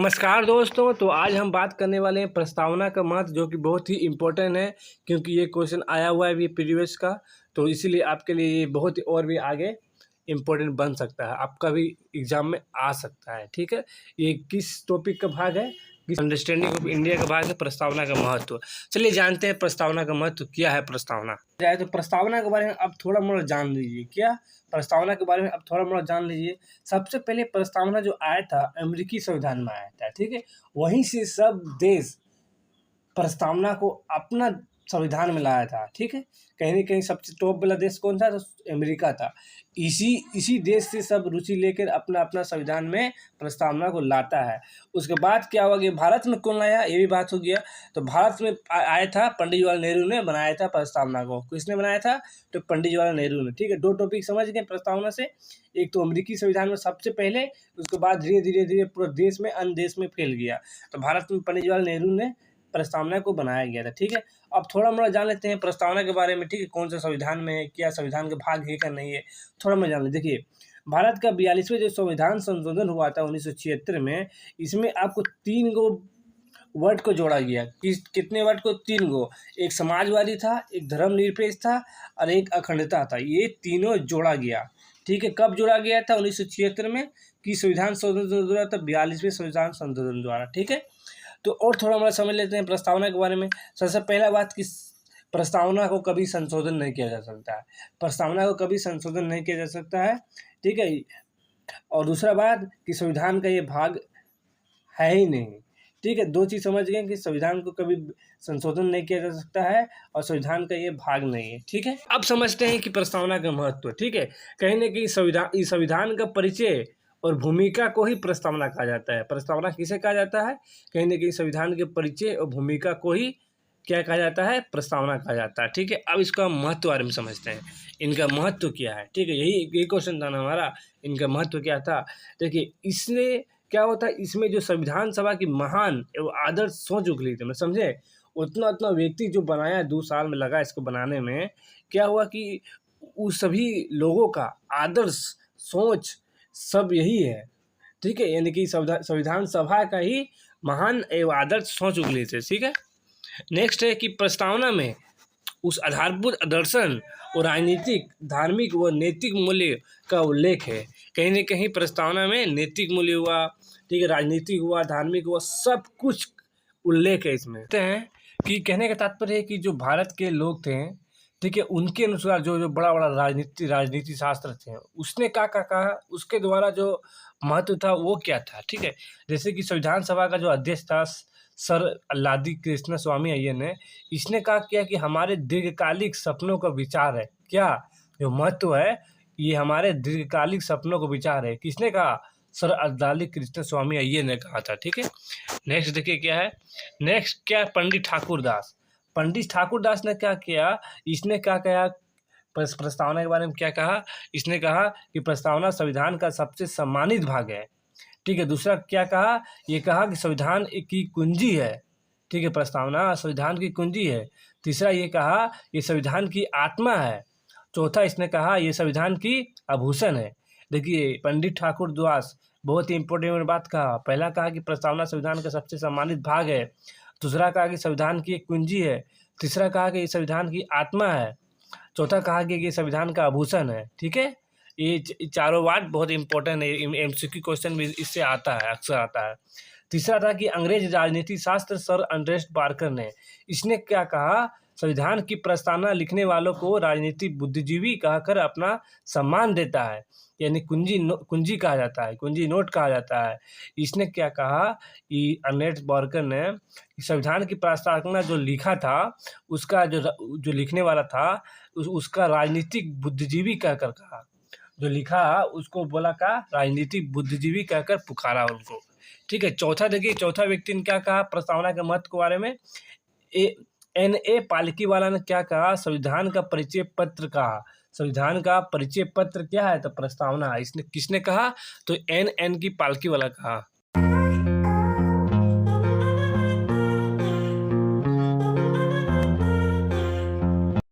नमस्कार दोस्तों। तो आज हम बात करने वाले हैं प्रस्तावना का महत्व, जो कि बहुत ही इम्पोर्टेंट है क्योंकि ये क्वेश्चन आया हुआ है अभी प्रीवियस का। तो इसीलिए आपके लिए ये बहुत ही और भी आगे इम्पोर्टेंट बन सकता है, आपका भी एग्जाम में आ सकता है। ठीक है, ये किस टॉपिक का भाग है? अंडरस्टैंडिंग ऑफ इंडिया का भाग है, प्रस्तावना का महत्व। चलिए जानते हैं प्रस्तावना का महत्व क्या है। प्रस्तावना जाए तो प्रस्तावना के बारे में अब थोड़ा मोड़ा जान लीजिए। क्या प्रस्तावना के बारे में अब थोड़ा मोड़ा जान लीजिए। सबसे पहले प्रस्तावना जो आया था अमेरिकी संविधान में आया था। ठीक है, वहीं से सब देश प्रस्तावना को अपना संविधान में लाया था। ठीक है, कहीं ना कहीं सबसे टॉप वाला देश कौन था? तो अमेरिका था। इसी देश से सब रुचि लेकर अपना अपना संविधान में प्रस्तावना को लाता है। उसके बाद क्या हुआ कि भारत में कौन लाया, ये भी बात हो गया। तो भारत में आया था पंडित जवाहरलाल नेहरू ने बनाया था प्रस्तावना को। किसने बनाया था? तो पंडित जवाहरलाल नेहरू ने। ठीक है, दो टॉपिक समझ गए प्रस्तावना से। एक तो अमेरिकी संविधान में सबसे पहले, उसके बाद धीरे धीरे पूरे देश में अन्य देश में फैल गया। तो भारत में पंडित जवाहरलाल नेहरू ने प्रस्तावना को बनाया गया था। ठीक है, अब थोड़ा मोड़ा जान लेते हैं प्रस्तावना के बारे में। ठीक है, कौन सा संविधान में है, क्या संविधान के भाग है क्या नहीं है, थोड़ा मोड़ा जान ले। देखिए, भारत का 42वां जो संविधान संशोधन हुआ था 1976 में, इसमें आपको 3 गो वर्ड को जोड़ा गया। कितने वर्ड को? 3 गो। एक समाजवादी था, एक धर्मनिरपेक्ष था और एक अखंडता था। ये तीनों जोड़ा गया। ठीक है, कब जोड़ा गया था? 1976 में। कि संविधान संशोधन द्वारा था 42वें संविधान संशोधन द्वारा। ठीक है, तो और थोड़ा मोड़ा समझ लेते हैं प्रस्तावना के बारे में। सबसे पहला बात कि प्रस्तावना को कभी संशोधन नहीं किया जा सकता है। प्रस्तावना को कभी संशोधन नहीं किया जा सकता है। ठीक है, और दूसरा बात कि संविधान का ये भाग है ही नहीं। ठीक है, दो चीज़ समझ गए कि संविधान को कभी संशोधन नहीं किया जा सकता है और संविधान का ये भाग नहीं है। ठीक है, अब समझते हैं कि प्रस्तावना का महत्व। ठीक है, कहीं ना कहीं संविधान का परिचय और भूमिका को ही प्रस्तावना कहा जाता है। प्रस्तावना किसे कहा जाता है? कहीं ना कहीं संविधान के परिचय और भूमिका को ही क्या कहा जाता है? प्रस्तावना कहा जाता है। ठीक है, अब इसका महत्व बारे में समझते हैं। इनका महत्व क्या है? ठीक है, यही क्वेश्चन था ना हमारा, इनका महत्व क्या था। देखिए, इसने क्या होता है, इसमें जो संविधान सभा की महान एवं आदर्श सोच उगली थी, मैं समझे, उतना व्यक्ति जो बनाया 2 साल में लगा इसको बनाने में, क्या हुआ कि उस सभी लोगों का आदर्श सोच सब यही है। ठीक है, यानी कि संविधान सभा का ही महान एवं आदर्श सोच उगली थी। ठीक है, नेक्स्ट है कि प्रस्तावना में उस आधारभूत दर्शन और राजनीतिक, धार्मिक व नैतिक मूल्य का उल्लेख है। कहीं ना कहीं प्रस्तावना में नैतिक मूल्य हुआ, ठीक है, राजनीतिक हुआ, धार्मिक हुआ, सब कुछ उल्लेख है इसमें। कहते हैं कि कहने का तात्पर्य है कि जो भारत के लोग थे, ठीक है, उनके अनुसार जो बड़ा बड़ा राजनीति शास्त्र थे, उसने क्या कहा, उसके द्वारा जो महत्व था वो क्या था। ठीक है, जैसे कि संविधान सभा का जो अध्यक्ष था सर अल्लादी कृष्ण स्वामी अय्यर ने, इसने कहा किया कि हमारे दीर्घकालिक सपनों का विचार है। क्या जो महत्व है, ये हमारे दीर्घकालिक सपनों का विचार है। किसने कहा? सर अल्लादी कृष्ण स्वामी अय्यर ने कहा था। ठीक है, नेक्स्ट देखिए क्या है। नेक्स्ट क्या है? पंडित ठाकुर दास। पंडित ठाकुर दास ने क्या किया, इसने क्या कहा प्रस्तावना के बारे में? क्या कहा इसने? कहा कि प्रस्तावना संविधान का सबसे सम्मानित भाग है। ठीक है, दूसरा क्या कहा? ये कहा कि संविधान की कुंजी है। ठीक है, प्रस्तावना संविधान की कुंजी है। तीसरा ये कहा ये संविधान की आत्मा है। चौथा इसने कहा ये संविधान की आभूषण है। देखिए, पंडित ठाकुर दास बहुत ही इंपॉर्टेंट बात कहा। पहला कहा कि प्रस्तावना संविधान का सबसे सम्मानित भाग है। दूसरा कहा कि संविधान की एक कुंजी है। तीसरा कहा कि ये संविधान की आत्मा है। चौथा कहा कि ये संविधान का आभूषण है। ठीक है, ये चारों बात बहुत इंपॉर्टेंट है। एमसीक्यू क्वेश्चन भी इससे आता है, अक्सर आता है। तीसरा था कि अंग्रेज राजनीति शास्त्र सर एंड्रेस्ट बार्कर ने, इसने क्या कहा, संविधान की प्रस्तावना लिखने वालों को राजनीतिक बुद्धिजीवी कहकर अपना सम्मान देता है, यानी कुंजी कहा जाता है, कुंजी नोट कहा जाता है। इसने क्या कहा कि अर्नेस्ट बार्कर ने संविधान की प्रस्तावना जो लिखा था, उसका जो लिखने वाला था उसका राजनीतिक बुद्धिजीवी कहकर कहा। जो लिखा उसको बोला का राजनीतिक बुद्धिजीवी कहकर पुकारा उनको। ठीक है, चौथा देखिए, चौथा व्यक्ति ने क्या कहा प्रस्तावना के महत्व के बारे में? N.A. पालकीवाला ने क्या कहा? संविधान का परिचय पत्र कहा। संविधान का परिचय पत्र क्या है? तो प्रस्तावना। इसने किसने कहा? तो N.N. की पालकीवाला कहा।